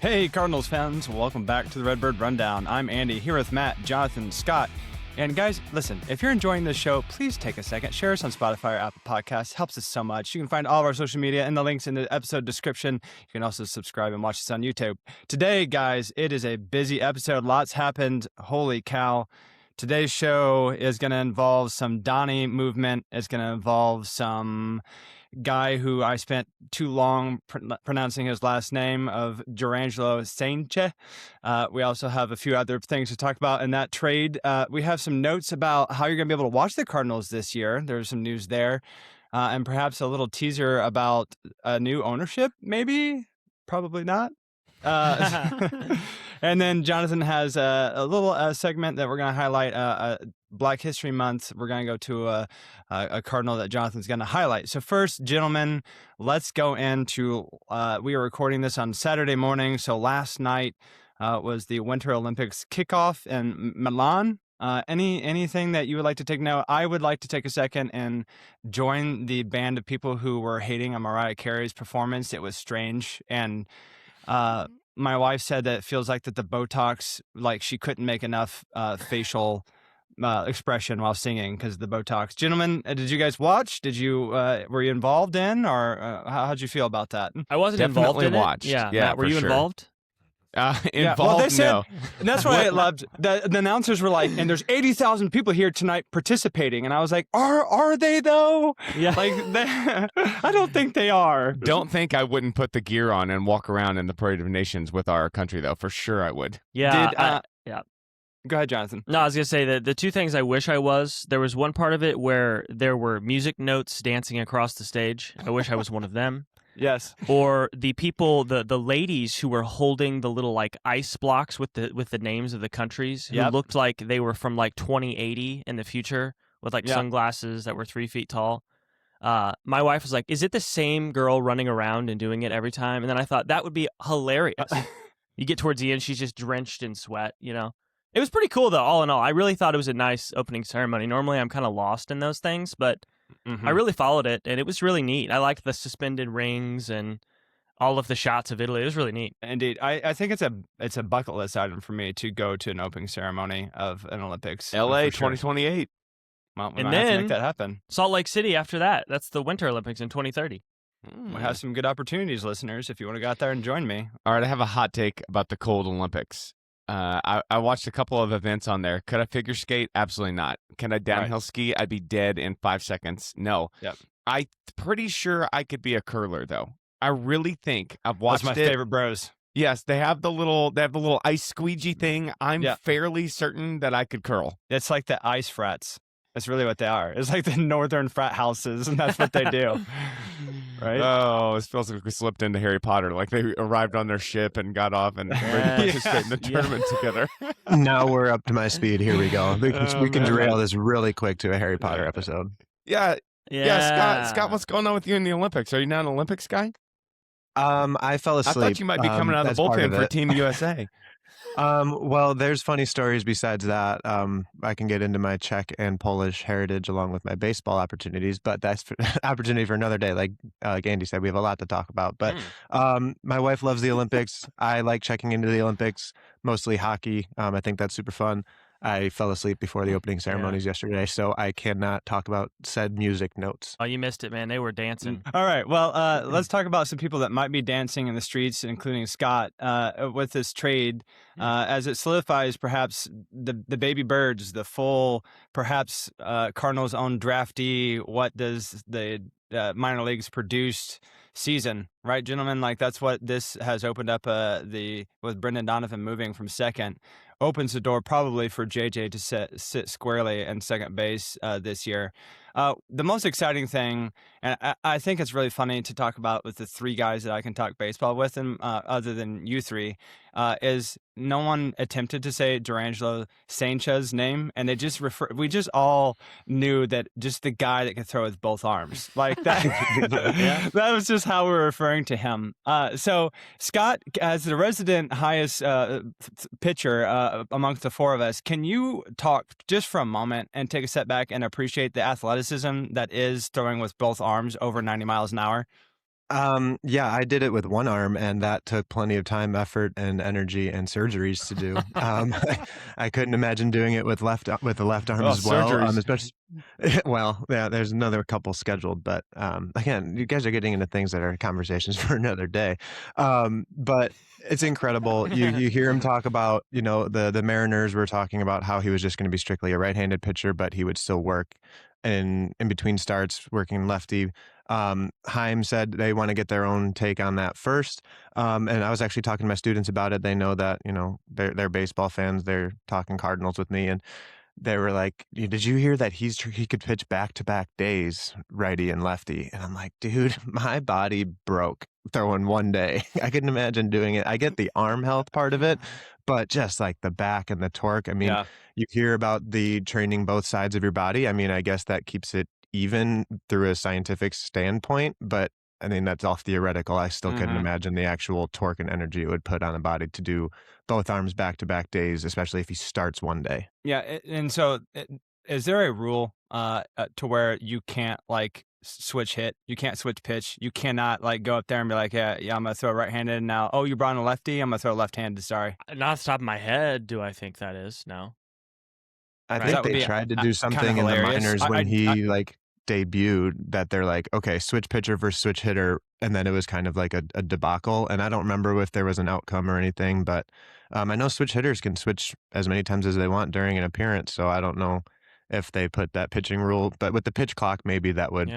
Hey, Cardinals fans, welcome back to the Redbird Rundown. I'm Andy, here with Matt, Jonathan, Scott. And guys, listen, if you're enjoying this show, please take a second, share us on Spotify or Apple Podcasts. Helps us so much. You can find all of our social media and the links in the episode description. You can also subscribe and watch us on YouTube. Today, guys, it is a busy episode. Lots happened. Holy cow. Today's show is going to involve some Donnie movement. It's going to involve some guy who I spent too long pronouncing his last name of Durangelo Sainche. We also have a few other things to talk about in that trade. We have some notes about how you're going to be able to watch the Cardinals this year. There's some news there. And perhaps a little teaser about a new ownership, maybe? Probably not. And then Jonathan has a little segment that we're going to highlight, Black History Month. We're going to go to a Cardinal that Jonathan's going to highlight. So first, gentlemen, let's go into, we are recording this on Saturday morning. So last night was the Winter Olympics kickoff in Milan. Anything that you would like to take note? I would like to take a second and join the band of people who were hating on Mariah Carey's performance. It was strange. And my wife said that it feels like that the Botox, like she couldn't make enough facial expression while singing because of the Botox. Gentlemen, did you guys watch? Did you were you involved in, or how'd you feel about that? I wasn't Definitely involved in watched. it. Yeah, Yeah, Matt, were you for sure. involved? Involved, well, they said, no. and that's what I loved. The announcers were like, and there's 80,000 people here tonight participating. And I was like, are they though? Yeah. Like, I don't think they are. Don't think I wouldn't put the gear on and walk around in the Parade of Nations with our country, though. For sure I would. Yeah. Yeah. Go ahead, Jonathan. No, I was going to say that the two things I wish I was, there was one part of it where there were music notes dancing across the stage. I wish I was one of them. Yes. Or the people, the ladies who were holding the little like ice blocks with the names of the countries, who looked like they were from like 2080 in the future with like sunglasses that were 3 feet tall. My wife was like, "Is it the same girl running around and doing it every time?" And then I thought that would be hilarious. You get towards the end, she's just drenched in sweat. You know, it was pretty cool though. All in all, I really thought it was a nice opening ceremony. Normally, I'm kind of lost in those things, but. I really followed it, and it was really neat. I liked the suspended rings and all of the shots of Italy. It was really neat. Indeed. I think it's a bucket list item for me to go to an opening ceremony of an Olympics. LA for sure. 2028. Well, we And might have to then- make that happen. Salt Lake City after that. That's the Winter Olympics in 2030. We have some good opportunities, listeners, if you want to go out there and join me. All right, I have a hot take about the cold Olympics. I watched a couple of events on there. Could I figure skate? Absolutely not. Can I downhill ski? I'd be dead in 5 seconds. No. Yep. I'm pretty sure I could be a curler, though. I really think I've watched That's my favorite bros. Yes, they have the little ice squeegee thing. I'm fairly certain that I could curl. It's like the ice frats. That's really what they are. It's like the northern frat houses, and that's what they do. Right? Oh, it feels like we slipped into Harry Potter. Like they arrived on their ship and got off and ready to participate in the tournament together. Now we're up to my speed. Here we go. We can derail this really quick to a Harry Potter episode. Yeah. Scott, what's going on with you in the Olympics? Are you not an Olympics guy? I fell asleep. I thought you might be coming out of the bullpen for Team USA. Well, there's funny stories besides that. I can get into my Czech and Polish heritage along with my baseball opportunities, but that's opportunity for another day. Like Andy said, we have a lot to talk about. But my wife loves the Olympics. I like checking into the Olympics, mostly hockey. I think that's super fun. I fell asleep before the opening ceremonies yesterday, so I cannot talk about said music notes. Oh, you missed it, man. They were dancing. All right. Well, let's talk about some people that might be dancing in the streets, including Scott, with this trade, as it solidifies perhaps the baby birds, the full, perhaps Cardinals' own draftee. What does the minor leagues produced season, right, gentlemen? Like that's what this has opened up. With Brendan Donovan moving from second, opens the door probably for JJ to sit squarely in second base this year. The most exciting thing, and I think it's really funny to talk about with the three guys that I can talk baseball with, and other than you three, is no one attempted to say Durangelo Sainche's name, and they just we just all knew that just the guy that could throw with both arms. Like that, that was just how we were referring to him. So Scott, as the resident highest pitcher amongst the four of us, can you talk just for a moment and take a step back and appreciate the athleticism that is throwing with both arms over 90 miles an hour? Yeah, I did it with one arm, and that took plenty of time, effort, and energy and surgeries to do. I couldn't imagine doing it with the left arm Oh, as well. surgeries. Especially, well, yeah, there's another couple scheduled, but again, you guys are getting into things that are conversations for another day. But it's incredible. You hear him talk about, the Mariners were talking about how he was just going to be strictly a right-handed pitcher, but he would still work in between starts, working lefty. Chaim said they want to get their own take on that first. And I was actually talking to my students about it. They know that, they're baseball fans. They're talking Cardinals with me. And they were like, did you hear that he could pitch back-to-back days, righty and lefty? And I'm like, dude, my body broke throwing one day. I couldn't imagine doing it. I get the arm health part of it, but just like the back and the torque. I mean, you hear about the training both sides of your body. I mean, I guess that keeps it even through a scientific standpoint, but I mean, that's all theoretical. I still couldn't imagine the actual torque and energy it would put on a body to do both arms back-to-back days, especially if he starts one day. Yeah, and so is there a rule to where you can't like switch hit? You can't switch pitch. You cannot like go up there and be like, yeah, I'm gonna throw right-handed now. Oh, you brought in a lefty. I'm gonna throw left-handed. Sorry. Not off the top of my head, do I think that is? No. I Right. think That would they be tried to do something kinda in the hilarious. minors when he like debuted that they're like, okay, switch pitcher versus switch hitter, and then it was kind of like a debacle. And I don't remember if there was an outcome or anything, but I know switch hitters can switch as many times as they want during an appearance. So I don't know if they put that pitching rule, but with the pitch clock, maybe that would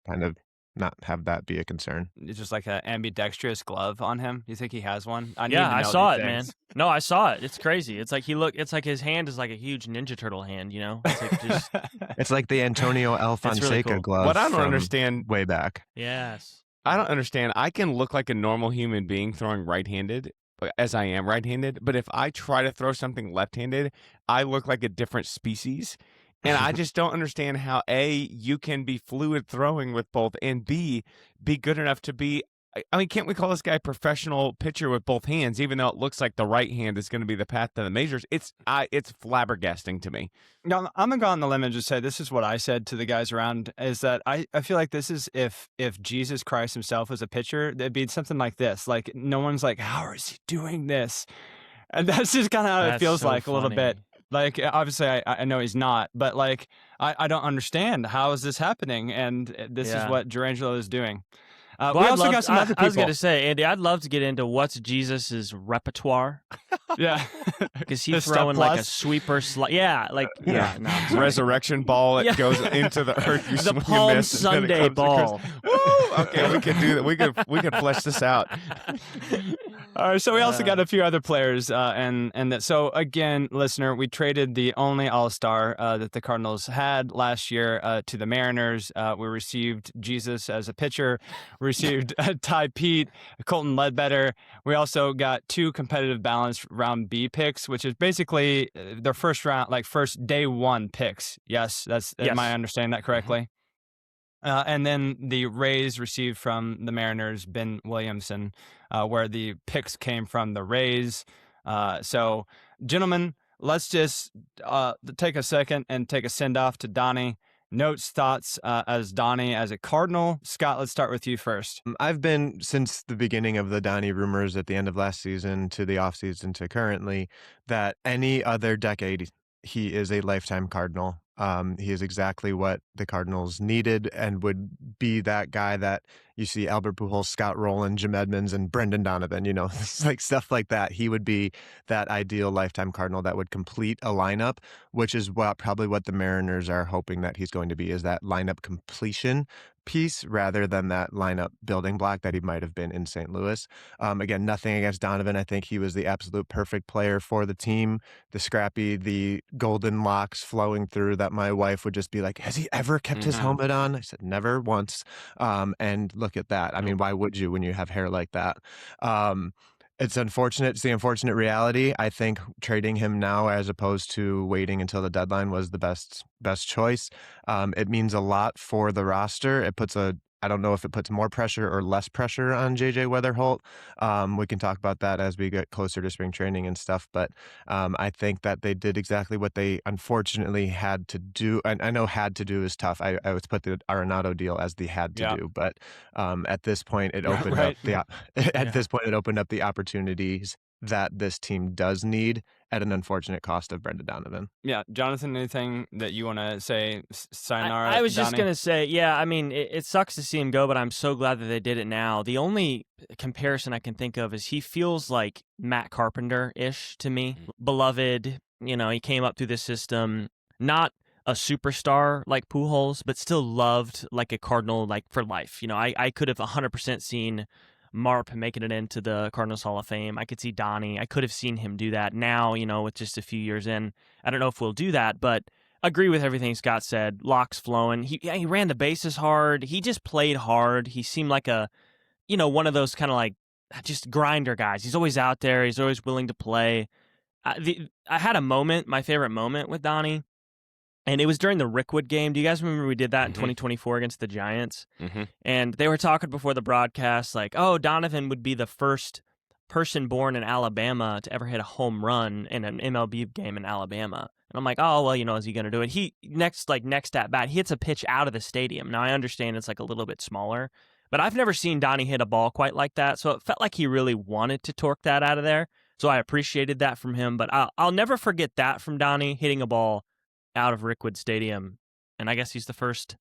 kind of not have that be a concern. It's just like an ambidextrous glove on him. You think he has one? I saw it, man. No, I saw it. It's crazy. It's like it's like his hand is like a huge Ninja Turtle hand, It's like just it's like the Antonio L. Fonseca really cool. glove. What I don't understand way back. Yes. I don't understand. I can look like a normal human being throwing right-handed, as I am right-handed, but if I try to throw something left-handed, I look like a different species. And I just don't understand how, A, you can be fluid throwing with both, and B, be good enough to be, I mean, can't we call this guy a professional pitcher with both hands, even though it looks like the right hand is going to be the path to the majors? It's flabbergasting to me. Now, I'm going to go on the limb and just say this is what I said to the guys around, is that I feel like this is if Jesus Christ himself was a pitcher, it'd be something like this. Like, no one's like, how is he doing this? And that's just kind of how it feels so like funny. a little bit. Like, obviously, I know he's not, but like, I don't understand how is this happening, and this is what Durangelo is doing. Well, we also got some other people. I was going to say, Andy, I'd love to get into what's Jesus's repertoire. Yeah, because he's throwing like a sweeper, resurrection ball that goes into the earth. You the Palm Sunday ball. Woo! Okay, we could do that. We could flesh this out. All right, so we also got a few other players, and that. So again, listener, we traded the only All-Star that the Cardinals had last year to the Mariners. We received Jesus as a pitcher. We received Ty Pete, Colton Ledbetter. We also got 2 competitive balanced round B picks, which is basically their first round, like first day 1 picks. Yes, am I understanding that correctly? And then the Rays received from the Mariners Ben Williamson, where the picks came from the Rays. So, gentlemen, let's just take a second and take a send-off to Donnie. Notes, thoughts as Donnie, as a Cardinal. Scott, let's start with you first. I've been, since the beginning of the Donnie rumors at the end of last season to the offseason to currently, that any other decade, he is a lifetime Cardinal. He is exactly what the Cardinals needed and would be that guy that you see Albert Pujols, Scott Rowland, Jim Edmonds, and Brendan Donovan, like stuff like that. He would be that ideal lifetime Cardinal that would complete a lineup, which is probably what the Mariners are hoping that he's going to be, is that lineup completion piece rather than that lineup building block that he might have been in St. Louis. Again, nothing against Donovan. I think he was the absolute perfect player for the team. The scrappy, the golden locks flowing through that my wife would just be like, has he ever kept his helmet on? I said, never once. And look at that. I mean, why would you when you have hair like that? It's unfortunate. It's the unfortunate reality. I think trading him now as opposed to waiting until the deadline was the best choice. It means a lot for the roster. It puts a I don't know if it puts more pressure or less pressure on JJ Weatherholt. We can talk about that as we get closer to spring training and stuff. But I think that they did exactly what they unfortunately had to do. And I know had to do is tough. I would put the Arenado deal as the had to do. But at this point, it opened up this point it opened up the opportunities that this team does need at an unfortunate cost of Brendan Donovan. Yeah, Jonathan, anything that you want to say? Sayonara. I was just Donnie? gonna say, yeah. I mean, it sucks to see him go, but I'm so glad that they did it now. The only comparison I can think of is he feels like Matt Carpenter-ish to me. Beloved, he came up through the system, not a superstar like Pujols, but still loved like a Cardinal, like for life. I could have 100% seen Marp making it into the Cardinals Hall of Fame. I could see Donnie. I could have seen him do that. Now, with just a few years in, I don't know if we'll do that, but agree with everything Scott said. Locks flowing. He ran the bases hard. He just played hard. He seemed like a, one of those kind of like just grinder guys. He's always out there. He's always willing to play. I had a moment, my favorite moment with Donnie, and it was during the Rickwood game. Do you guys remember we did that in 2024 against the Giants? And they were talking before the broadcast like, oh, Donovan would be the first person born in Alabama to ever hit a home run in an MLB game in Alabama. And I'm like, oh, well, is he going to do it? He next at bat, he hits a pitch out of the stadium. Now, I understand it's like a little bit smaller, but I've never seen Donnie hit a ball quite like that. So it felt like he really wanted to torque that out of there. So I appreciated that from him. But I'll never forget that from Donnie, hitting a ball out of Rickwood Stadium. And I guess he's the first,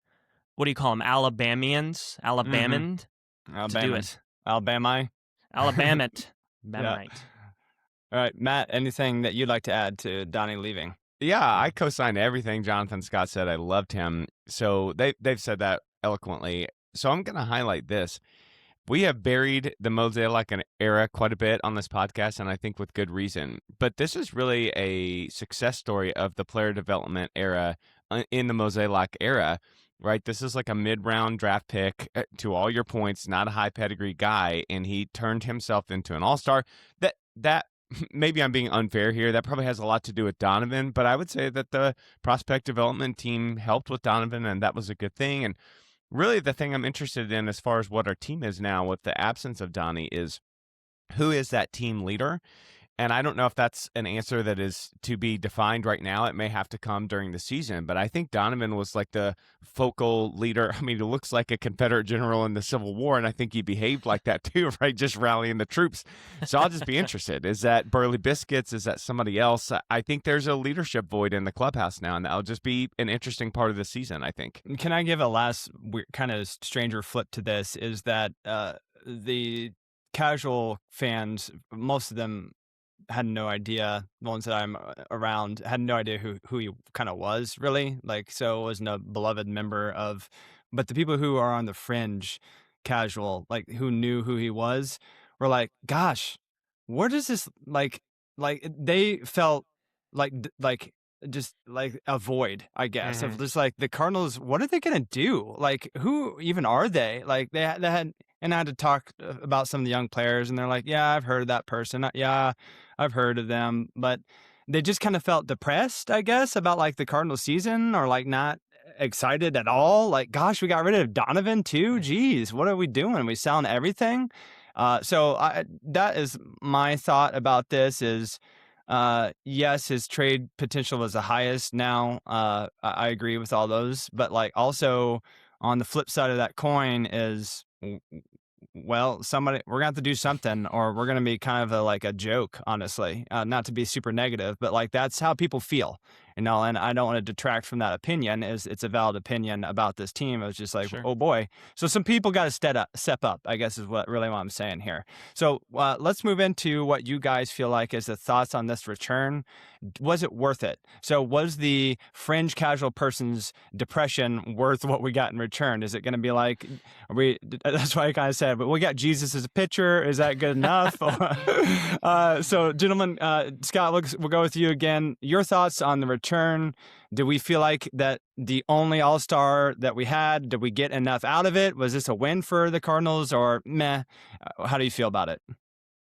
what do you call them, Alabamian to do it. Alabamite. Bamite. All right, Matt, anything that you'd like to add to Donnie leaving? Yeah, I co-signed everything Jonathan Scott said. I loved him. So they've said that eloquently. So I'm going to highlight this. We have buried the Mosaic era quite a bit on this podcast, and I think with good reason. But this is really a success story of the player development era in the Mosaic era, right? This is like a mid-round draft pick, to all your points, not a high pedigree guy, and he turned himself into an all-star. That maybe I'm being unfair here. That probably has a lot to do with Donovan, but I would say that the prospect development team helped with Donovan, and that was a good thing. And really the thing I'm interested in as far as what our team is now with the absence of Donnie is who is that team leader? And I don't know if that's an answer that is to be defined right now. It may have to come during the season. But I think Donovan was like the focal leader. I mean, he looks like a Confederate general in the Civil War, and I think he behaved like that too, right? Just rallying the troops. So I'll just be interested. Is that Burley Biscuits? Is that somebody else? I think there's a leadership void in the clubhouse now, and that'll just be an interesting part of the season, I think. Can I give a last kind of stranger flip to this? Is that the casual fans, most of them had no idea. The ones that I'm around had no idea who he kind of was, really. Like, so wasn't a beloved member of, but the people who are on the fringe, casual, like who knew who he was, were like, gosh, what is this like they felt like just like a void, I guess, of just like the Cardinals. What are they gonna do? Like, who even are they? Like they had. And I had to talk about some of the young players, and they're like, yeah, I've heard of that person. Yeah, I've heard of them. But they just kind of felt depressed, I guess, about like the Cardinal season, or like not excited at all. Like, gosh, we got rid of Donovan too. Geez, what are we doing? Are we selling everything? So that is my thought about this is, yes, his trade potential was the highest now. I agree with all those. But like also on the flip side of that coin is, well, we're gonna have to do something, or we're gonna be kind of like a joke, honestly. Not to be super negative, but like that's how people feel, and I don't want to detract from that opinion. It's a valid opinion about this team. It was just like, sure. Oh boy. So some people got to step up, I guess, is what I'm saying here. So let's move into what you guys feel like is the thoughts on this return. Was it worth it? So was the fringe casual person's depression worth what we got in return? Is it going to be like, that's why I kind of said, but we got Jesus as a pitcher. Is that good enough? So gentlemen, Scott, we'll go with you again. Your thoughts on the return. Did we feel like that the only all-star that we had, did we get enough out of it? Was this a win for the Cardinals, or meh? How do you feel about it?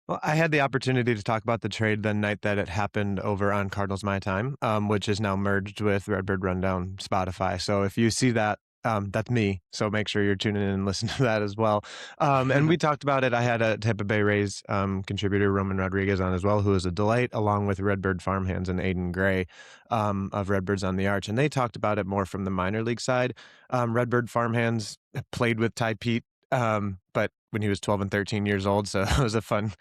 Well, I had the opportunity to talk about the trade the night that it happened over on Cardinals My Time, which is now merged with Redbird Rundown Spotify. So if you see that That's me. So make sure you're tuning in and listen to that as well. And we talked about it. I had a Tampa Bay Rays contributor, Roman Rodriguez, on as well, who was a delight, along with Redbird Farmhands and Aiden Gray of Redbirds on the Arch. And they talked about it more from the minor league side. Redbird Farmhands played with Ty Pete, but when he was 12 and 13 years old, so it was a fun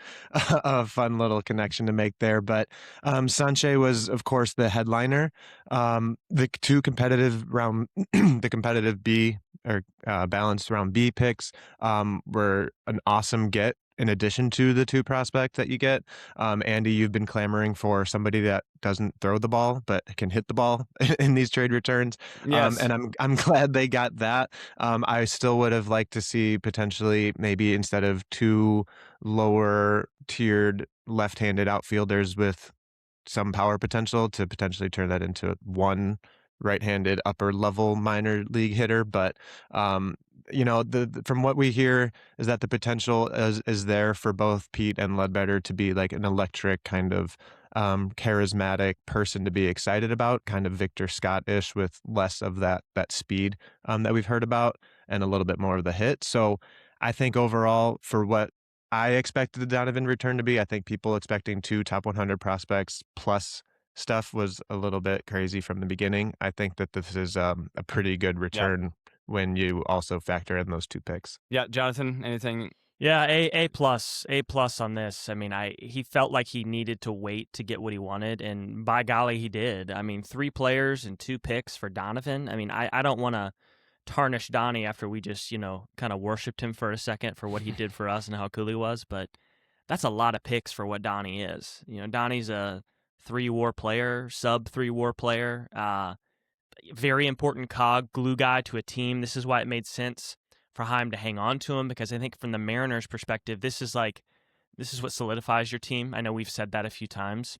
little connection to make there. But Sanche was, of course, the headliner. The two competitive round, the competitive B or balanced round B picks were an awesome get. In addition to the two prospects that you get, Andy, you've been clamoring for somebody that doesn't throw the ball but can hit the ball in these trade returns. Yes. And I'm glad they got that. I still would have liked to see potentially maybe instead of two lower tiered left-handed outfielders with some power potential to potentially turn that into one right-handed upper level minor league hitter. But from what we hear is that the potential is there for both Pete and Ledbetter to be like an electric kind of charismatic person to be excited about, kind of Victor Scott-ish with less of that speed that we've heard about and a little bit more of the hit. So I think overall, for what I expected the Donovan return to be, I think people expecting 2 top 100 prospects plus stuff was a little bit crazy from the beginning. I think that this is a pretty good return when you also factor in those 2 picks. Yeah, Jonathan, anything? Yeah, A plus on this. I mean, he felt like he needed to wait to get what he wanted, and by golly, he did. I mean, 3 players and 2 picks for Donovan. I mean, I don't want to tarnish Donnie after we just, kind of worshipped him for a second for what he did for us and how cool he was, but that's a lot of picks for what Donnie is. Donnie's a 3-WAR player, sub 3-WAR player, very important cog, glue guy to a team. This is why it made sense for Chaim to hang on to him, because I think from the Mariners' perspective, this is what solidifies your team. I know we've said that a few times.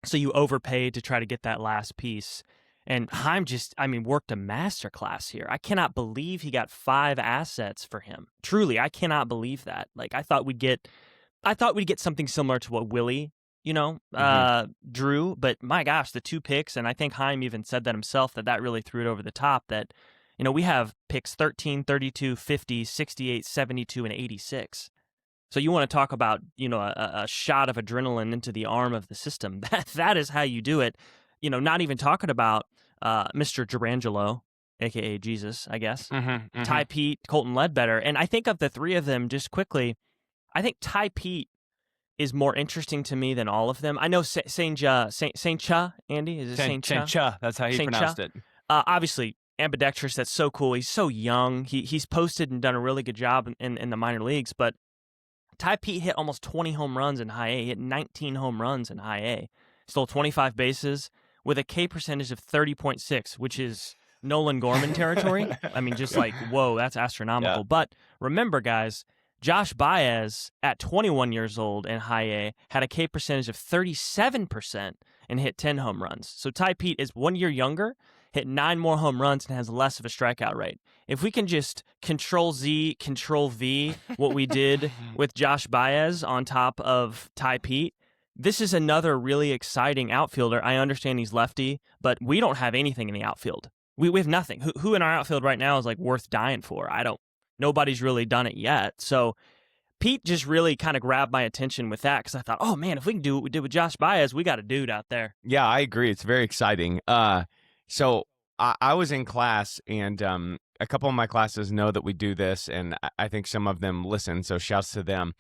So you overpaid to try to get that last piece. And Chaim worked a masterclass here. I cannot believe he got 5 assets for him. Truly, I cannot believe that. Like, I thought we'd get something similar to what Willie, drew. But my gosh, the 2 picks, and I think Chaim even said that himself, that really threw it over the top. That, we have picks 13, 32, 50, 68, 72, and 86. So you want to talk about, a shot of adrenaline into the arm of the system. That is how you do it. Not even talking about Mr. Durangelo, a.k.a. Jesus, I guess, Ty Pete, Colton Ledbetter. And I think of the 3 of them, just quickly, I think Ty Pete is more interesting to me than all of them. I know Saint Cha, Andy? Is it Saint Cha? Saint Cha, that's how he pronounced it. Obviously, ambidextrous, that's so cool. He's so young. He's posted and done a really good job in the minor leagues, but Ty Pete hit almost 20 home runs in high A. He hit 19 home runs in high A. Stole 25 bases with a K percentage of 30.6, which is Nolan Gorman territory. I mean, just like, whoa, that's astronomical. Yeah. But remember, guys, Josh Baez at 21 years old in high A had a K percentage of 37% and hit 10 home runs. So Ty Pete is 1 year younger, hit 9 more home runs, and has less of a strikeout rate. If we can just Control-Z, Control-V what we did with Josh Baez on top of Ty Pete, this is another really exciting outfielder. I understand he's lefty, but we don't have anything in the outfield. We have nothing. Who in our outfield right now is like worth dying for? Nobody's really done it yet. So Pete just really kind of grabbed my attention with that, because I thought, oh man, if we can do what we did with Josh Baez, we got a dude out there. Yeah, I agree. It's very exciting. So I was in class, and a couple of my classes know that we do this, and I think some of them listen, so shouts to them.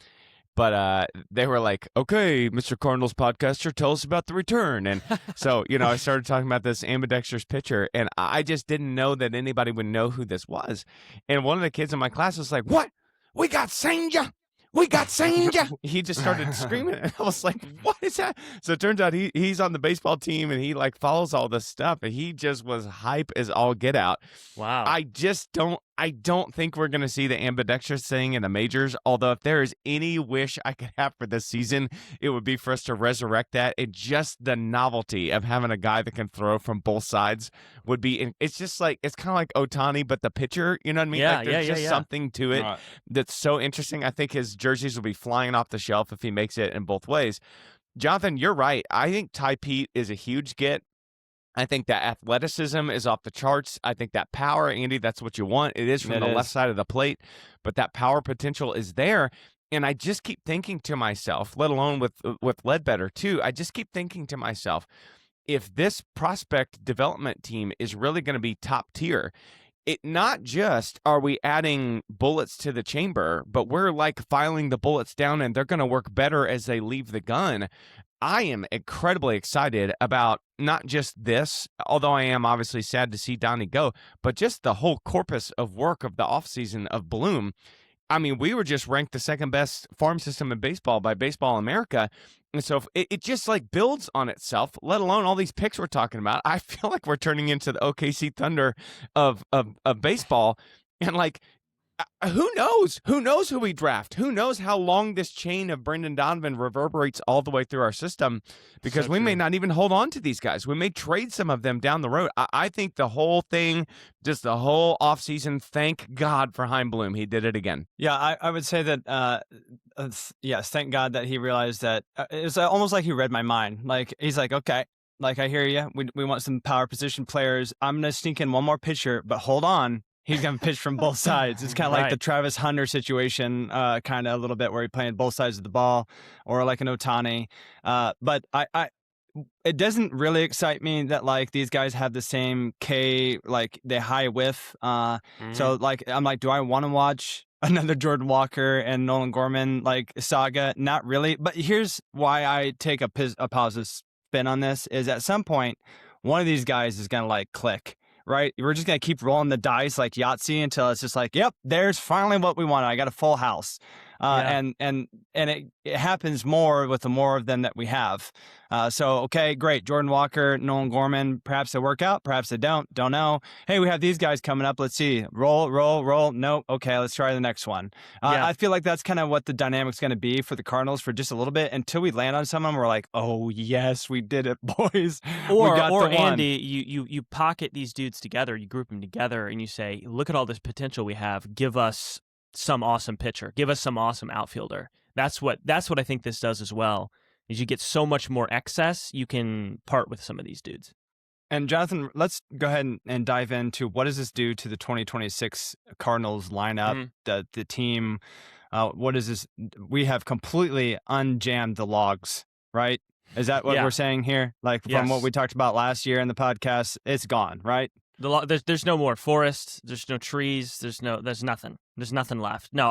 But they were like, okay, Mr. Cardinals podcaster, tell us about the return. And so, I started talking about this ambidextrous pitcher, and I just didn't know that anybody would know who this was. And one of the kids in my class was like, what? We got Senja! We got Senja! He just started screaming, and I was like, what is that? So it turns out he's on the baseball team, and he follows all this stuff, and he just was hype as all get out. Wow. I don't think we're going to see the ambidextrous thing in the majors, although if there is any wish I could have for this season, it would be for us to resurrect that. And just the novelty of having a guy that can throw from both sides would be, it's just like, it's kind of like Ohtani, but the pitcher, you know what I mean? Yeah, there's just something to it that's so interesting. I think his jerseys will be flying off the shelf if he makes it in both ways. Jonathan, you're right. I think Ty Pete is a huge get. I think that athleticism is off the charts. I think that power, Andy, that's what you want. It is from the left side of the plate, but that power potential is there. And I just keep thinking to myself, let alone with Ledbetter too, I just keep thinking to myself, if this prospect development team is really going to be top tier, it not just are we adding bullets to the chamber, but we're like filing the bullets down and they're going to work better as they leave the gun. I am incredibly excited about not just this, although I am obviously sad to see Donnie go, but just the whole corpus of work of the offseason of Bloom. I mean, we were just ranked the second best farm system in baseball by Baseball America. And so it just like builds on itself, let alone all these picks we're talking about. I feel like we're turning into the OKC Thunder of baseball. And like, who knows? Who knows who we draft? Who knows how long this chain of Brendan Donovan reverberates all the way through our system? Because we may not even hold on to these guys. We may trade some of them down the road. I think the whole thing, just the whole offseason, thank God for Chaim Bloom. He did it again. Yeah, I would say that, yes, thank God that he realized that. It's almost like he read my mind. Like, he's like, okay, like, I hear you. We want some power position players. I'm going to sneak in one more pitcher, but hold on. He's going to pitch from both sides. It's kind of like the Travis Hunter situation, kind of a little bit where he playing both sides of the ball, or like an Ohtani. But it doesn't really excite me that like these guys have the same K, like they high whiff. So like, I'm like, do I want to watch another Jordan Walker and Nolan Gorman like saga? Not really. But here's why I take a positive spin on this is at some point, one of these guys is going to like click. Right, we're just gonna keep rolling the dice like Yahtzee until it's just like, yep, there's finally what we wanted. I got a full house, and it happens more with the more of them that we have. So okay, great, Jordan Walker, Nolan Gorman, perhaps they work out, perhaps they don't know. Hey, we have these guys coming up. Let's see, roll. Nope. Okay, let's try the next one. I feel like that's kind of what the dynamic's going to be for the Cardinals for just a little bit until we land on someone. We're like, oh yes, we did it, boys. Or Andy, you pocket these dudes together, you group them together, and you say, look at all this potential we have. Give us some awesome pitcher. Give us some awesome outfielder. That's what I think this does as well. Is you get so much more excess, you can part with some of these dudes. And Jonathan, let's go ahead and dive into what does this do to the 2026 Cardinals lineup, the team. What is this? We have completely unjammed the logs, right? Is that what we're saying here? Like from what we talked about last year in the podcast, it's gone, right? There's no more forest. There's no trees. There's nothing. There's nothing left. No,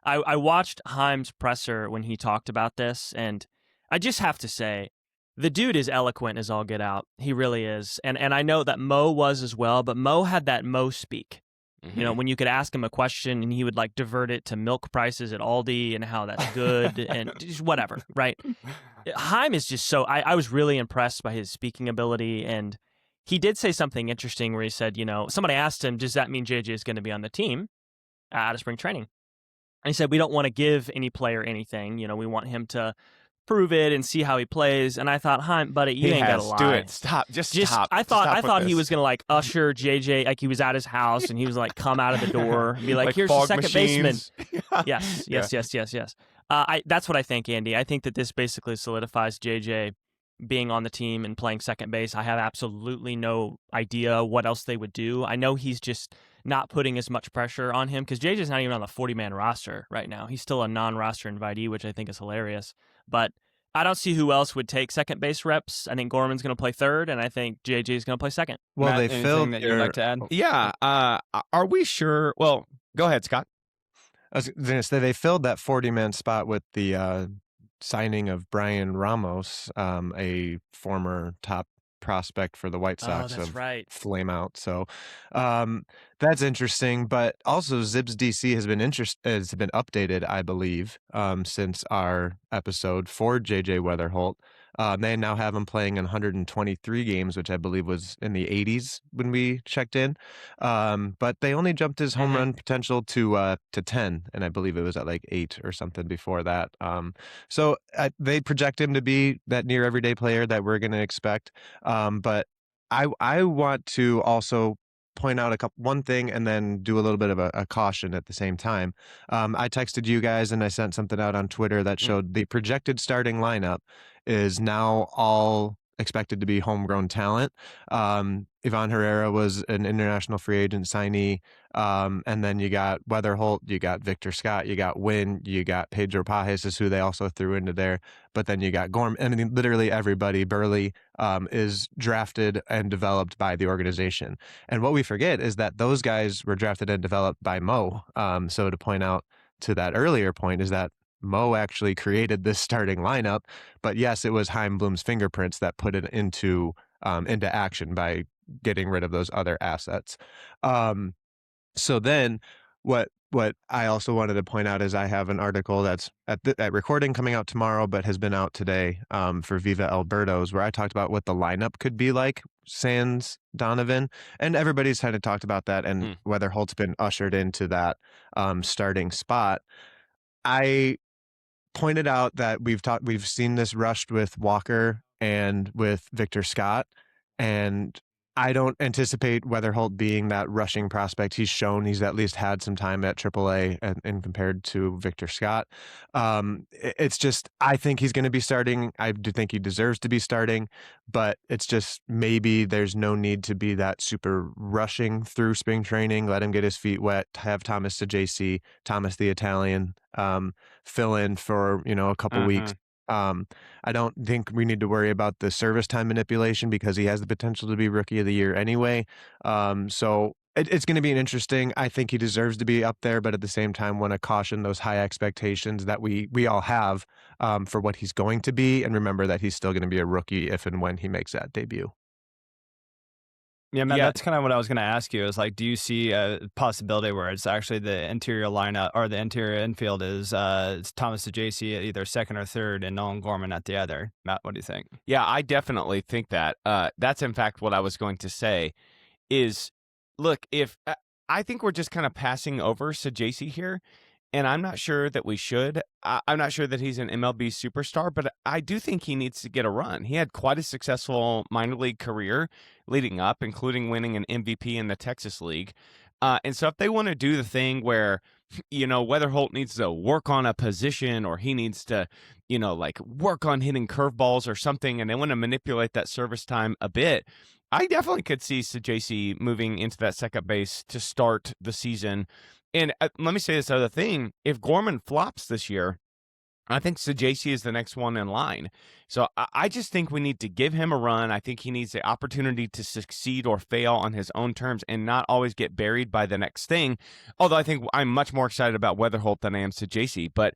I watched Chaim's presser when he talked about this, and I just have to say, the dude is eloquent as all get out. He really is. And I know that Mo was as well, but Mo had that Mo speak. You know, when you could ask him a question and he would like divert it to milk prices at Aldi and how that's good and just whatever, right? Chaim is just so, I was really impressed by his speaking ability, and he did say something interesting where he said, you know, somebody asked him, does that mean JJ is going to be on the team out of spring training? And he said, we don't want to give any player anything. You know, we want him to prove it and see how he plays. And I thought, Chaim, buddy, you ain't gotta lie. Do it. Stop. Just stop. I thought he was gonna like usher JJ, like he was at his house and he was like come out of the door and be like here's the second baseman. Yes. That's what I think, Andy. I think that this basically solidifies JJ being on the team and playing second base. I have absolutely no idea what else they would do. I know he's just not putting as much pressure on him because JJ's not even on the 40-man roster right now. He's still a non-roster invitee, which I think is hilarious. But I don't see who else would take second base reps. I think Gorman's going to play third, and I think JJ's going to play second. Well, Matt, they filled that you'd like to add? Yeah. Are we sure? Well, go ahead, Scott. I was going to say they filled that 40-man spot with the signing of Brian Ramos, a former top prospect for the White Sox. Oh, that's right. Flame out. So that's interesting. But also Zibs DC has been updated, I believe, since our episode for JJ Weatherholt. They now have him playing in 123 games, which I believe was in the 80s when we checked in. But they only jumped his home run potential to 10, and I believe it was at like 8 or something before that. So they project him to be that near everyday player that we're going to expect. But I want to also point out one thing and then do a little bit of a caution at the same time. I texted you guys and I sent something out on Twitter that showed the projected starting lineup is now all expected to be homegrown talent. Ivan Herrera was an international free agent signee. And then you got Weatherholt, you got Victor Scott, you got Wynn, you got Pedro Pajes is who they also threw into there. But then you got Gorm. I mean, literally everybody, Burley, is drafted and developed by the organization. And what we forget is that those guys were drafted and developed by Mo. So to point out to that earlier point is that Mo actually created this starting lineup, but yes, it was Chaim Bloom's fingerprints that put it into action by getting rid of those other assets. So then what I also wanted to point out is I have an article that's at recording coming out tomorrow, but has been out today for Viva Alberto's, where I talked about what the lineup could be like sans Donovan, and everybody's kind of talked about that, and whether Holt's been ushered into that starting spot. I pointed out that we've seen this rushed with Walker and with Victor Scott, and I don't anticipate Weatherholt being that rushing prospect. He's shown he's at least had some time at AAA and compared to Victor Scott. It's just, I think he's going to be starting. I do think he deserves to be starting, but it's just maybe there's no need to be that super rushing through spring training. Let him get his feet wet, have Thomas Saggese, Thomas the Italian, fill in for, a couple weeks. I don't think we need to worry about the service time manipulation because he has the potential to be rookie of the year anyway. So it's going to be an interesting. I think he deserves to be up there, but at the same time, want to caution those high expectations that we all have for what he's going to be, and remember that he's still going to be a rookie if and when he makes that debut. Yeah, Matt, that's kind of what I was going to ask you is like, do you see a possibility where it's actually the interior lineup or the interior infield is Thomas Saggese at either second or third and Nolan Gorman at the other? Matt, what do you think? Yeah, I definitely think that. That's in fact what I was going to say is, look, if I think we're just kind of passing over Saggese here, and I'm not sure that we should. I'm not sure that he's an MLB superstar, but I do think he needs to get a run. He had quite a successful minor league career leading up, including winning an MVP in the Texas League. And so if they want to do the thing where, Weatherholt needs to work on a position or he needs to, work on hitting curveballs or something, and they want to manipulate that service time a bit, I definitely could see Saggese moving into that second base to start the season. And let me say this other thing. If Gorman flops this year, I think Saggese is the next one in line. So I just think we need to give him a run. I think he needs the opportunity to succeed or fail on his own terms and not always get buried by the next thing. Although I think I'm much more excited about Weatherholt than I am Saggese. But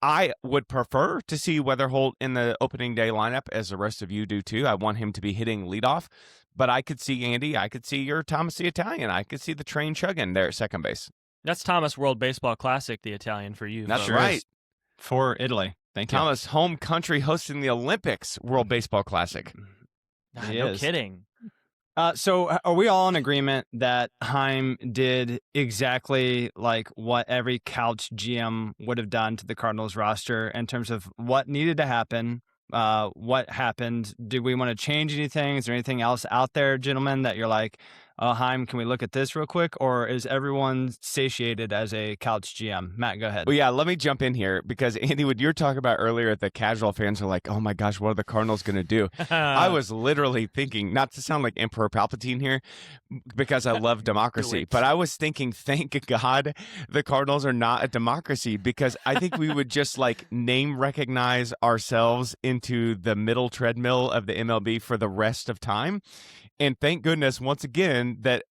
I would prefer to see Weatherholt in the opening day lineup, as the rest of you do too. I want him to be hitting leadoff. But I could see Andy. I could see your Thomas the Italian. I could see the train chugging there at second base. That's Thomas World Baseball Classic, the Italian for you. That's folks. right. For Italy. Thank you. Thomas, home country hosting the Olympics World Baseball Classic. No kidding. So are we all in agreement that Chaim did exactly like what every couch GM would have done to the Cardinals roster in terms of what needed to happen? What happened? Do we want to change anything? Is there anything else out there, gentlemen, that you're like, Chaim, can we look at this real quick? Or is everyone satiated as a couch GM? Matt, go ahead. Well, yeah, let me jump in here because, Andy, what you were talking about earlier, the casual fans are like, oh my gosh, what are the Cardinals going to do? I was literally thinking, not to sound like Emperor Palpatine here, because I love democracy, but I was thinking, thank God the Cardinals are not a democracy, because I think we would just like name recognize ourselves into the middle treadmill of the MLB for the rest of time. And thank goodness, once again, that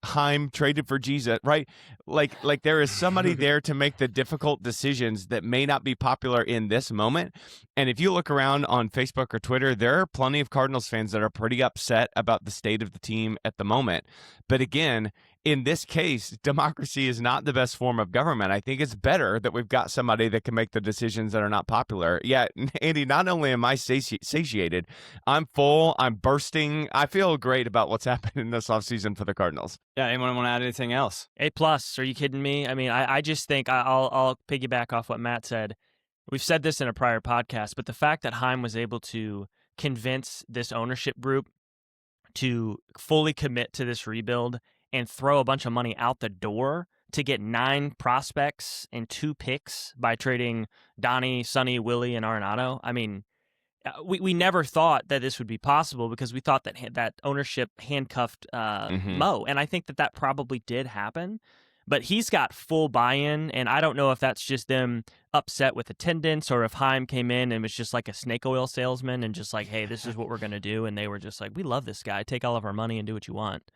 Chaim traded for Jesus, right? Like there is somebody there to make the difficult decisions that may not be popular in this moment. And if you look around on Facebook or Twitter, there are plenty of Cardinals fans that are pretty upset about the state of the team at the moment. But again, in this case, democracy is not the best form of government. I think it's better that we've got somebody that can make the decisions that are not popular. Yeah, Andy, not only am I satiated, I'm full, I'm bursting. I feel great about what's happened in this offseason for the Cardinals. Yeah, anyone want to add anything else? A+. Are you kidding me? I mean, I just think I'll piggyback off what Matt said. We've said this in a prior podcast, but the fact that Chaim was able to convince this ownership group to fully commit to this rebuild and throw a bunch of money out the door to get 9 prospects and 2 picks by trading Donnie, Sonny, Willie, and Arenado. I mean, we never thought that this would be possible because we thought that that ownership handcuffed Mo, and I think that probably did happen. But he's got full buy-in, and I don't know if that's just them upset with attendance or if Chaim came in and was just like a snake oil salesman and just like, hey, this is what we're going to do. And they were just like, we love this guy. Take all of our money and do what you want.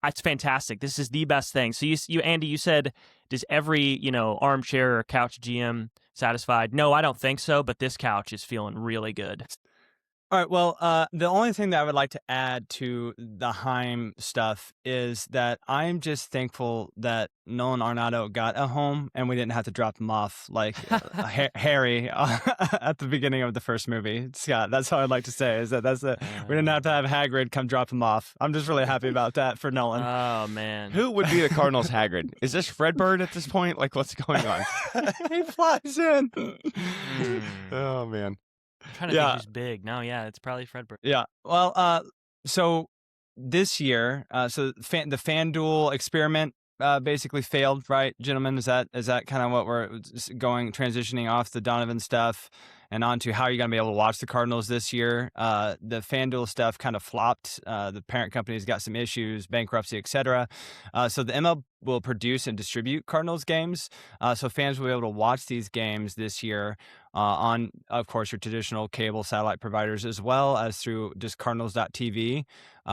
It's fantastic. This is the best thing. So you Andy, you said, does every, armchair or couch GM satisfied? No, I don't think so, but this couch is feeling really good. All right. Well, the only thing that I would like to add to the Chaim stuff is that I'm just thankful that Nolan Arenado got a home and we didn't have to drop him off like Harry at the beginning of the first movie. Scott, that's all I'd like to say is that we didn't have to have Hagrid come drop him off. I'm just really happy about that for Nolan. Oh, man. Who would be the Cardinals Hagrid? Is this Redbird at this point? Like, what's going on? He flies in. Oh, man. I'm trying to think who's big. No, it's probably Redbird. Yeah. Well, so this year, the FanDuel experiment basically failed, right, gentlemen? Is that kind of what we're transitioning off the Donovan stuff and onto how you're going to be able to watch the Cardinals this year? The FanDuel stuff kind of flopped. The parent company's got some issues, bankruptcy, etc. So the ML will produce and distribute Cardinals games. So fans will be able to watch these games this year on, of course, your traditional cable satellite providers, as well as through just Cardinals.tv,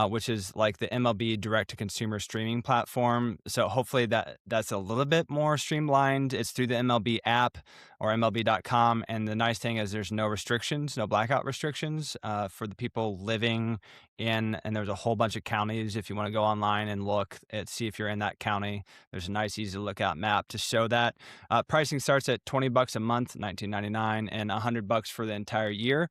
which is like the MLB direct-to-consumer streaming platform. So hopefully that's a little bit more streamlined. It's through the MLB app or MLB.com. And the nice thing is there's no restrictions, no blackout restrictions for the people living in, and there's a whole bunch of counties. If you want to go online and look at, see if you're in that county, there's a nice, easy to look out map to show that. Pricing starts at $20 a month, $19.99, and $100 for the entire year.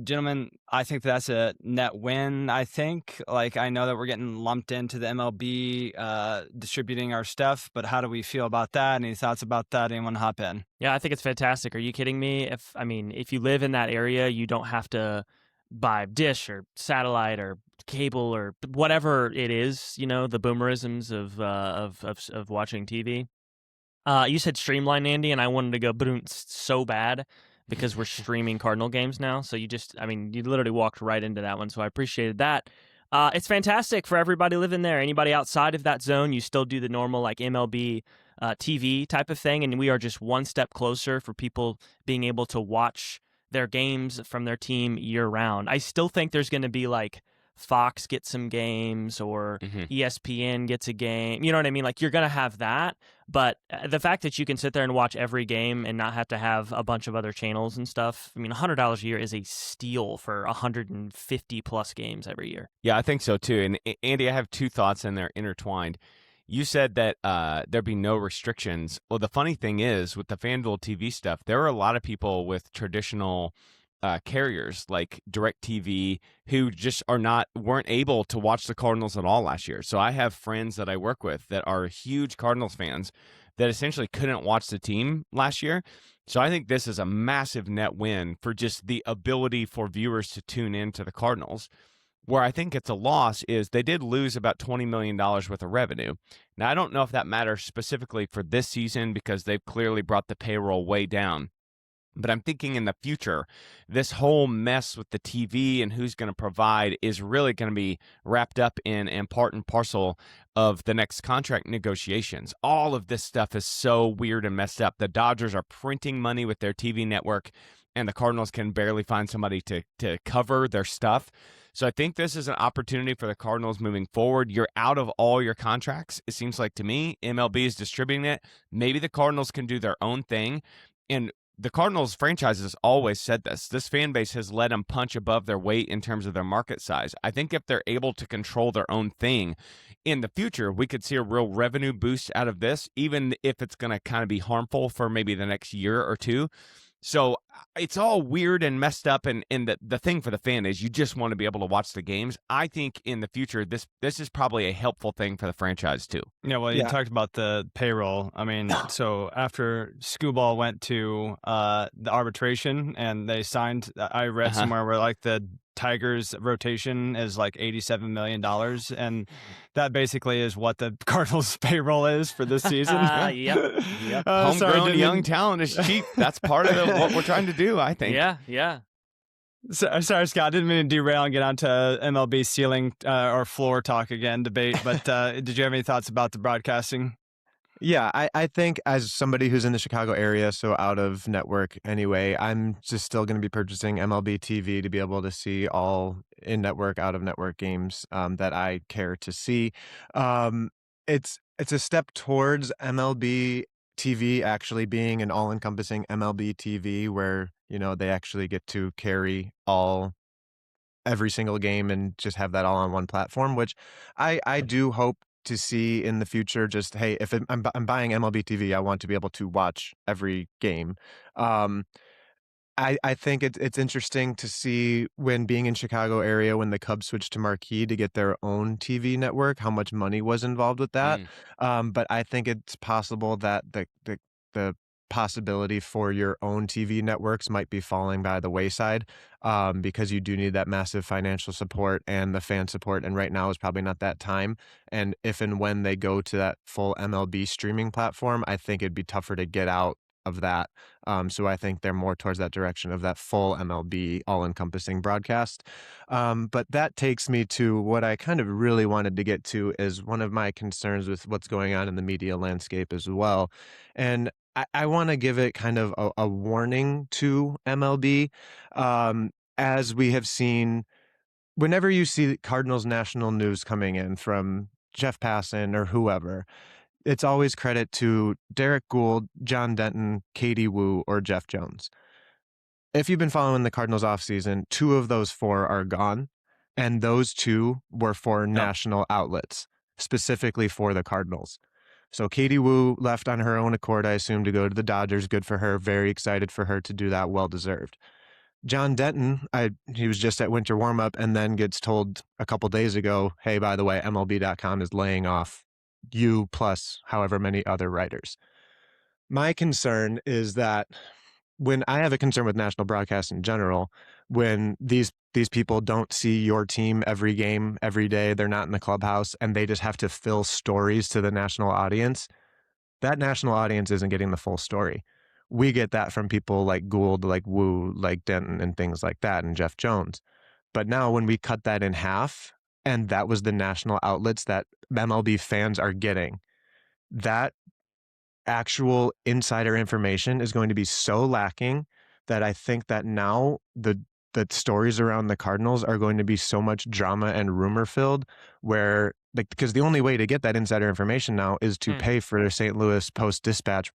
Gentlemen, I think that's a net win. I think, I know that we're getting lumped into the MLB distributing our stuff, but how do we feel about that? Any thoughts about that? Anyone hop in? Yeah, I think it's fantastic. Are you kidding me? If you live in that area, you don't have to buy dish or satellite or cable or whatever it is, the boomerisms of watching TV. You said streamline, Andy, and I wanted to go boom so bad because we're streaming Cardinal games now. So you literally walked right into that one. So I appreciated that. It's fantastic for everybody living there. Anybody outside of that zone, you still do the normal MLB TV type of thing, and we are just one step closer for people being able to watch their games from their team year round. I still think there's going to be Fox gets some games or ESPN gets a game. You know what I mean? You're going to have that. But the fact that you can sit there and watch every game and not have to have a bunch of other channels and stuff, $100 a year is a steal for 150 plus games every year. Yeah, I think so too. And Andy, I have two thoughts and they're intertwined. You said that there'd be no restrictions. Well, the funny thing is with the FanDuel TV stuff, there are a lot of people with traditional carriers like DirecTV who just weren't able to watch the Cardinals at all last year. So I have friends that I work with that are huge Cardinals fans that essentially couldn't watch the team last year. So I think this is a massive net win for just the ability for viewers to tune in to the Cardinals. Where I think it's a loss is they did lose about $20 million worth of revenue. Now, I don't know if that matters specifically for this season because they've clearly brought the payroll way down. But I'm thinking in the future, this whole mess with the TV and who's going to provide is really going to be wrapped up in and part and parcel of the next contract negotiations. All of this stuff is so weird and messed up. The Dodgers are printing money with their TV network, and the Cardinals can barely find somebody to cover their stuff. So I think this is an opportunity for the Cardinals moving forward. You're out of all your contracts, it seems like to me. MLB is distributing it. Maybe the Cardinals can do their own thing. And the Cardinals franchise has always said this. This fan base has let them punch above their weight in terms of their market size. I think if they're able to control their own thing in the future, we could see a real revenue boost out of this, even if it's going to kind of be harmful for maybe the next year or two. So it's all weird and messed up, and the thing for the fan is you just want to be able to watch the games. I think in the future, this is probably a helpful thing for the franchise too. Yeah, well, you talked about the payroll. So after Scooball went to the arbitration and they signed, I read somewhere where the Tigers rotation is $87 million, and that basically is what the Cardinals payroll is for this season. Yep. Homegrown young talent is cheap. That's part of what we're trying to do, I think. Yeah. Sorry, Scott. I didn't mean to derail and get onto MLB ceiling or floor talk again, debate. But did you have any thoughts about the broadcasting? Yeah, I think as somebody who's in the Chicago area, so out of network anyway, I'm just still going to be purchasing MLB TV to be able to see all in network, out of network games that I care to see. Um, it's a step towards MLB TV actually being an all-encompassing MLB TV where, they actually get to carry every single game and just have that all on one platform, which I do hope to see in the future. Just, hey, if I'm buying MLB TV, I want to be able to watch every game. Um, I think it's interesting to see when being in Chicago area when the Cubs switched to Marquee to get their own TV network, how much money was involved with that. But I think it's possible that the possibility for your own TV networks might be falling by the wayside because you do need that massive financial support and the fan support. And right now is probably not that time. And if and when they go to that full MLB streaming platform, I think it'd be tougher to get out of that. So I think they're more towards that direction of that full MLB all-encompassing broadcast. But that takes me to what I kind of really wanted to get to is one of my concerns with what's going on in the media landscape as well. And I want to give it kind of a warning to MLB. As we have seen, whenever you see Cardinals national news coming in from Jeff Passan or whoever, it's always credit to Derek Gould, John Denton, Katie Woo, or Jeff Jones. If you've been following the Cardinals offseason, 2 of those 4 are gone, and those 2 were for national outlets, specifically for the Cardinals. So Katie Woo left on her own accord, I assume, to go to the Dodgers. Good for her. Very excited for her to do that. Well-deserved. John Denton, he was just at winter warm-up and then gets told a couple days ago, hey, by the way, MLB.com is laying off you plus however many other writers. My concern is that when I have a concern with national broadcast in general, when these people don't see your team every game, every day, they're not in the clubhouse, and they just have to fill stories to the national audience, that national audience isn't getting the full story. We get that from people like Gould, like Woo, like Denton, and things like that, and Jeff Jones. But now when we cut that in half, and that was the national outlets that MLB fans are getting, that actual insider information is going to be so lacking that I think that now the stories around the Cardinals are going to be so much drama and rumor filled where because the only way to get that insider information now is to pay for a St. Louis Post-Dispatch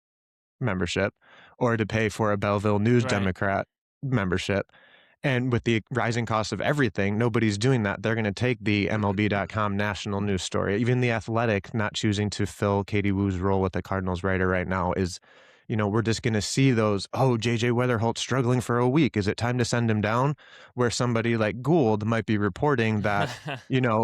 membership or to pay for a Belleville News Democrat membership. And with the rising cost of everything, nobody's doing that. They're going to take the MLB.com national news story. Even The Athletic not choosing to fill Katie Woo's role with the Cardinals writer right now is, we're just going to see those, J.J. Weatherholt's struggling for a week. Is it time to send him down? Where somebody like Gould might be reporting that,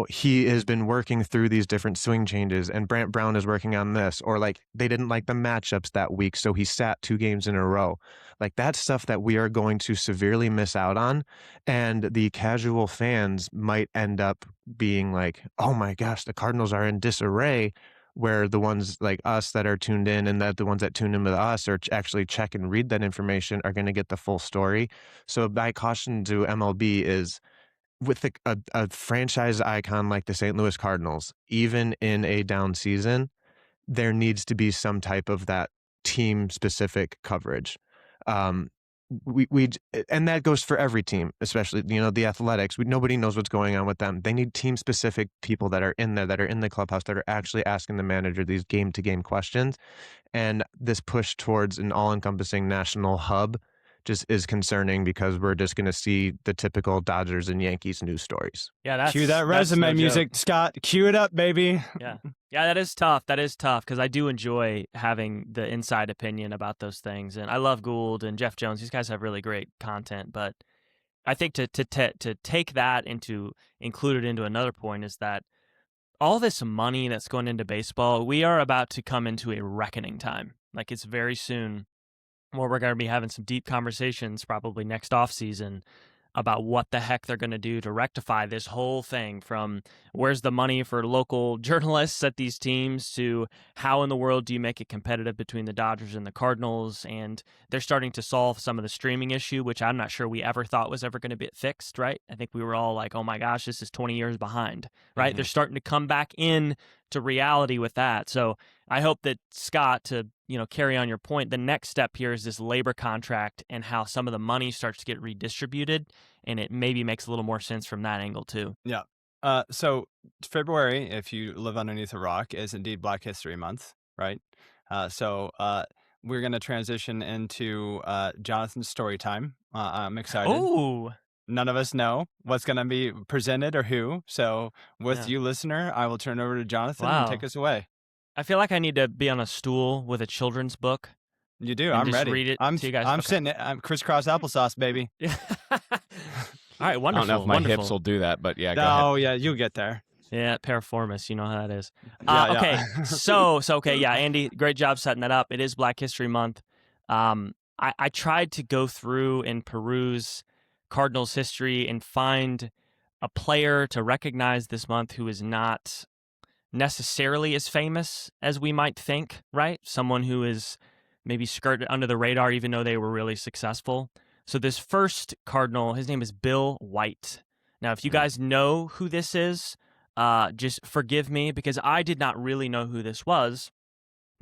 he has been working through these different swing changes and Brant Brown is working on this, or like they didn't like the matchups that week, so he sat 2 games in a row. Like that's stuff that we are going to severely miss out on. And the casual fans might end up being like, oh my gosh, the Cardinals are in disarray, where the ones like us that are tuned in and that the ones that tune in with us or actually check and read that information are going to get the full story. So my caution to MLB is with a franchise icon like the St. Louis Cardinals, even in a down season, there needs to be some type of that team specific coverage. We and that goes for every team, especially the Athletics. Nobody knows what's going on with them. They need team specific people that are in there, that are in the clubhouse, that are actually asking the manager these game to game questions. And this push towards an all encompassing national hub just is concerning because we're just going to see the typical Dodgers and Yankees news stories. Yeah, cue that resume music, Scott. Cue it up, baby. Yeah, that is tough. That is tough because I do enjoy having the inside opinion about those things, and I love Gould and Jeff Jones. These guys have really great content, but I think to take that include it into another point is that all this money that's going into baseball, we are about to come into a reckoning time. Like it's very soon where we're going to be having some deep conversations, probably next offseason, about what the heck they're going to do to rectify this whole thing, from where's the money for local journalists at these teams to how in the world do you make it competitive between the Dodgers and the Cardinals. And they're starting to solve some of the streaming issue, which I'm not sure we ever thought was ever going to be fixed, right? I think we were all like, oh my gosh, this is 20 years behind, right? They're starting to come back in to reality with that. So I hope that, Scott, to carry on your point, the next step here is this labor contract and how some of the money starts to get redistributed, and it maybe makes a little more sense from that angle too. Yeah. So February, if you live underneath a rock, is indeed Black History Month, right? So we're going to transition into Jonathan's story time. I'm excited. Oh, none of us know what's going to be presented or who. So with you, listener, I will turn over to Jonathan and take us away. I feel like I need to be on a stool with a children's book. You do. I'm ready. Read it to you guys. I'm sitting. I'm crisscross applesauce, baby. All right, wonderful. I don't know if my hips will do that, but yeah. Go ahead. Yeah, you'll get there. Yeah, piriformis, you know how that is. Yeah. Okay, Andy, great job setting that up. It is Black History Month. I tried to go through and peruse Cardinals history and find a player to recognize this month who is not necessarily as famous as we might think, right? Someone who is maybe skirted under the radar even though they were really successful. So this first Cardinal, his name is Bill White. Now, if you guys know who this is, just forgive me because I did not really know who this was.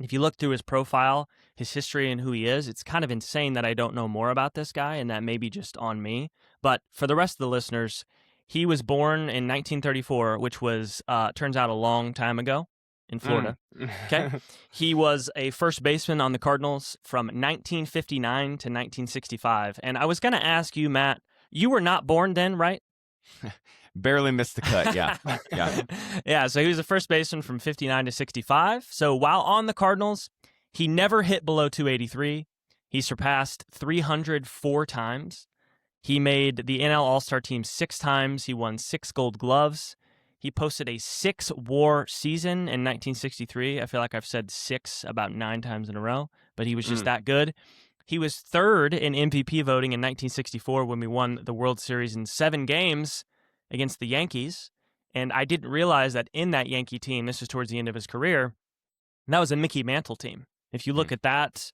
If you look through his profile, his history and who he is, it's kind of insane that I don't know more about this guy, and that may be just on me. But for the rest of the listeners, he was born in 1934, which was, turns out, a long time ago in Florida. Okay, he was a first baseman on the Cardinals from 1959 to 1965. And I was going to ask you, Matt, you were not born then, right? Barely missed the cut, yeah. Yeah, so he was a first baseman from 59 to 65. So while on the Cardinals, he never hit below 283. He surpassed 304 times. He made the NL All-Star team 6 times. He won 6 Gold Gloves. He posted a 6-WAR season in 1963. I feel like I've said 6 about 9 times in a row, but he was just that good. He was third in MVP voting in 1964 when we won the World Series in 7 games against the Yankees. And I didn't realize that in that Yankee team, this was towards the end of his career, that was a Mickey Mantle team. If you look at that,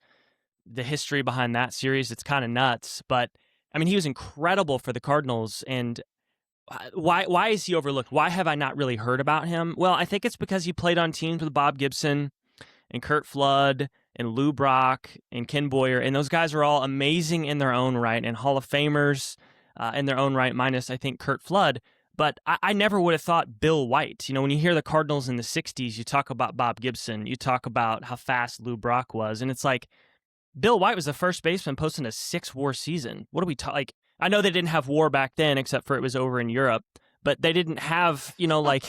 the history behind that series, it's kind of nuts. But I mean, he was incredible for the Cardinals. And why is he overlooked? Why have I not really heard about him? Well, I think it's because he played on teams with Bob Gibson and Curt Flood and Lou Brock and Ken Boyer. And those guys are all amazing in their own right and Hall of Famers in their own right, minus, I think, Curt Flood. But I never would have thought Bill White. You know, when you hear the Cardinals in the 60s, you talk about Bob Gibson, you talk about how fast Lou Brock was. And it's like, Bill White was the first baseman posting a 6-WAR season. What are we talking? Like, I know they didn't have WAR back then, except for it was over in Europe, but they didn't have, like,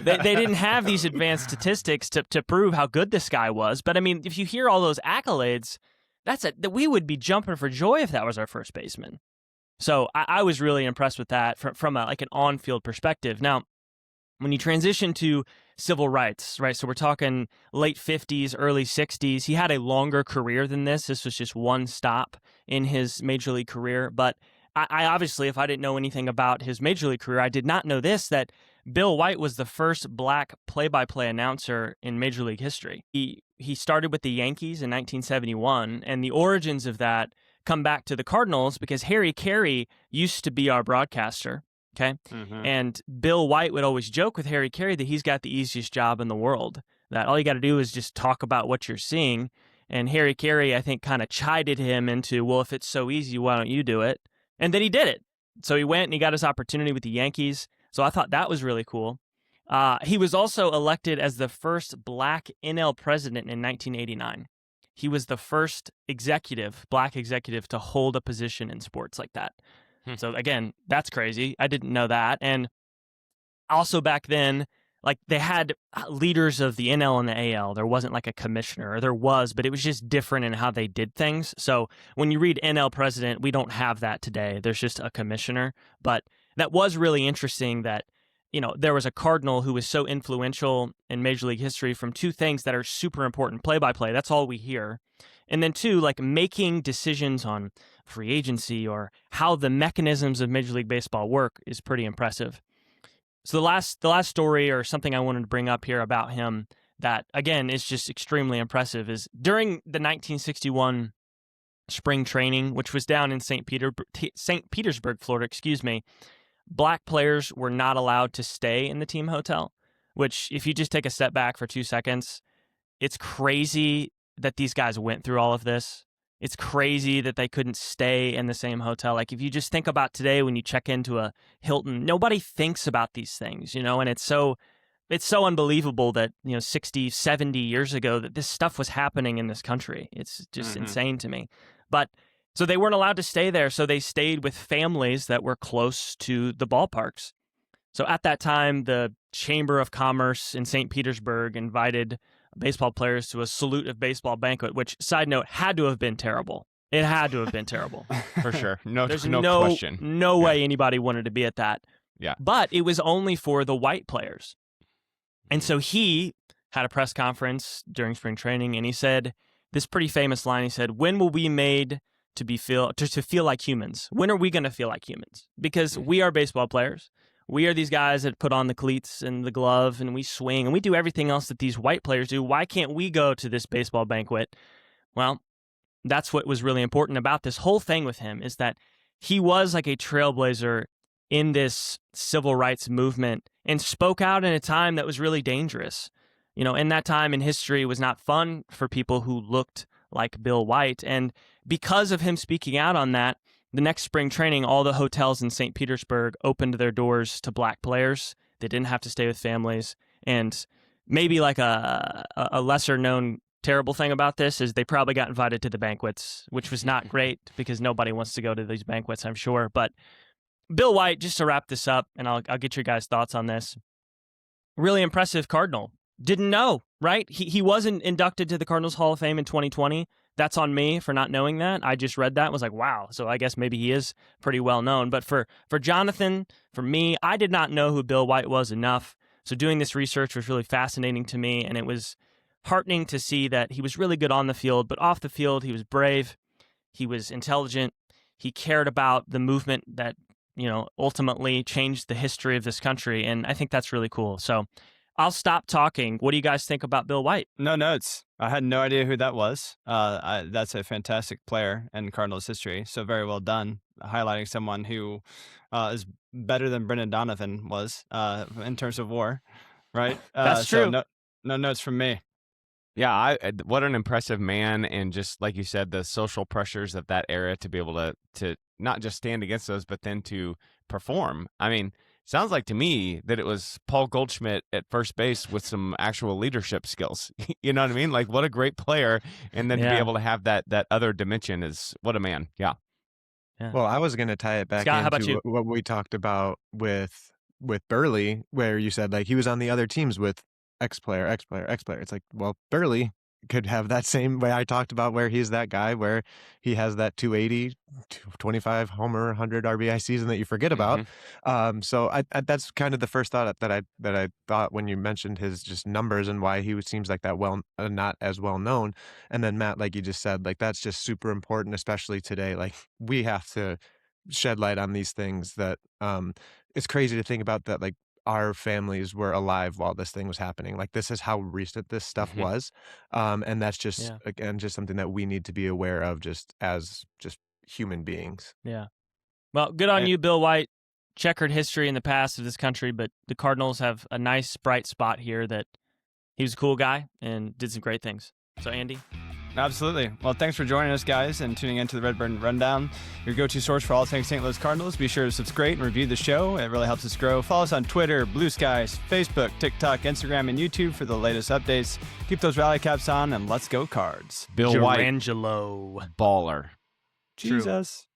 they didn't have these advanced statistics to prove how good this guy was. But I mean, if you hear all those accolades, that we would be jumping for joy if that was our first baseman. So I was really impressed with that from an on-field perspective. Now, when you transition to civil rights, right? So we're talking late 50s, early 60s. He had a longer career than this. This was just one stop in his major league career. But I obviously, if I didn't know anything about his major league career, I did not know this, that Bill White was the first black play-by-play announcer in major league history. He started with the Yankees in 1971, and the origins of that come back to the Cardinals because Harry Carey used to be our broadcaster. Okay. Mm-hmm. And Bill White would always joke with Harry Carey that he's got the easiest job in the world, that all you got to do is just talk about what you're seeing. And Harry Carey, I think, kind of chided him into, well, if it's so easy, why don't you do it? And then he did it. So he went and he got his opportunity with the Yankees. So I thought that was really cool. He was also elected as the first black NL president in 1989. He was the first black executive to hold a position in sports like that. So again, that's crazy. I didn't know that. And also back then, like, they had leaders of the NL and the AL. There wasn't like a commissioner, or there was, but it was just different in how they did things. So when you read NL president, we don't have that today. There's just a commissioner. But that was really interesting that, there was a Cardinal who was so influential in Major League history from 2 things that are super important: play-by-play. That's all we hear. And then 2, like, making decisions on free agency or how the mechanisms of Major League Baseball work is pretty impressive. So the last story or something I wanted to bring up here about him that, again, is just extremely impressive is during the 1961 spring training, which was down in St. Petersburg, Florida, black players were not allowed to stay in the team hotel, which if you just take a step back for 2 seconds, it's crazy that these guys went through all of this. It's crazy that they couldn't stay in the same hotel. Like if you just think about today when you check into a Hilton, nobody thinks about these things, and it's so unbelievable that, 60, 70 years ago that this stuff was happening in this country. It's just insane to me. But so they weren't allowed to stay there, so they stayed with families that were close to the ballparks. So at that time, the Chamber of Commerce in St. Petersburg invited baseball players to a salute of baseball banquet, which, side note, had to have been terrible. It had to have been terrible. For sure. There's no question. No way anybody wanted to be at that. Yeah. But it was only for the white players. And so he had a press conference during spring training, and he said this pretty famous line. He said, "When will we be made to feel like humans? When are we going to feel like humans? Because we are baseball players. We are these guys that put on the cleats and the glove and we swing and we do everything else that these white players do. Why can't we go to this baseball banquet?" Well, that's what was really important about this whole thing with him, is that he was like a trailblazer in this civil rights movement and spoke out in a time that was really dangerous. In that time in history, it was not fun for people who looked like Bill White. And because of him speaking out on that, the next spring training, all the hotels in St. Petersburg opened their doors to black players. They didn't have to stay with families. And maybe like a lesser known terrible thing about this is they probably got invited to the banquets, which was not great because nobody wants to go to these banquets, I'm sure. But Bill White, just to wrap this up, and I'll get your guys' thoughts on this. Really impressive Cardinal. Didn't know, right? He wasn't inducted to the Cardinals Hall of Fame in 2020. That's on me for not knowing that. I just read that and was like, wow. So I guess maybe he is pretty well known. But for Jonathan, for me, I did not know who Bill White was enough. So doing this research was really fascinating to me, and it was heartening to see that he was really good on the field, but off the field, he was brave, he was intelligent, he cared about the movement that, ultimately changed the history of this country, and I think that's really cool. So I'll stop talking. What do you guys think about Bill White? No notes. I had no idea who that was. That's a fantastic player in Cardinals history, so very well done, highlighting someone who is better than Brendan Donovan was in terms of WAR, right? That's true. So no notes from me. Yeah, what an impressive man, and just like you said, the social pressures of that era to be able to not just stand against those, but then to perform. I mean, sounds like to me that it was Paul Goldschmidt at first base with some actual leadership skills. You know what I mean? Like, what a great player, and then to be able to have that other dimension is what a man. Yeah. Well, I was going to tie it back Scott, into what we talked about with Burley, where you said like he was on the other teams with X player. It's like, well, Burley could have that same way I talked about, where he's that guy where he has that 280, 25 homer, 100 RBI season that you forget about. So I that's kind of the first thought that I thought when you mentioned his just numbers and why he seems like that not as well known. And then Matt, like you just said, like that's just super important, especially today. Like we have to shed light on these things that it's crazy to think about that, like our families were alive while this thing was happening. Like this is how recent this stuff was. And that's just, again, just something that we need to be aware of just as just human beings. Yeah. Well, good on you, Bill White. Checkered history in the past of this country, but the Cardinals have a nice bright spot here that he was a cool guy and did some great things. So Andy? Absolutely. Well, thanks for joining us, guys, and tuning into the Redbird Rundown, your go-to source for all things St. Louis Cardinals. Be sure to subscribe and review the show. It really helps us grow. Follow us on Twitter, Blue Skies, Facebook, TikTok, Instagram, and YouTube for the latest updates. Keep those rally caps on, and let's go Cards. Bill White, Jarangelo. baller. Jesus.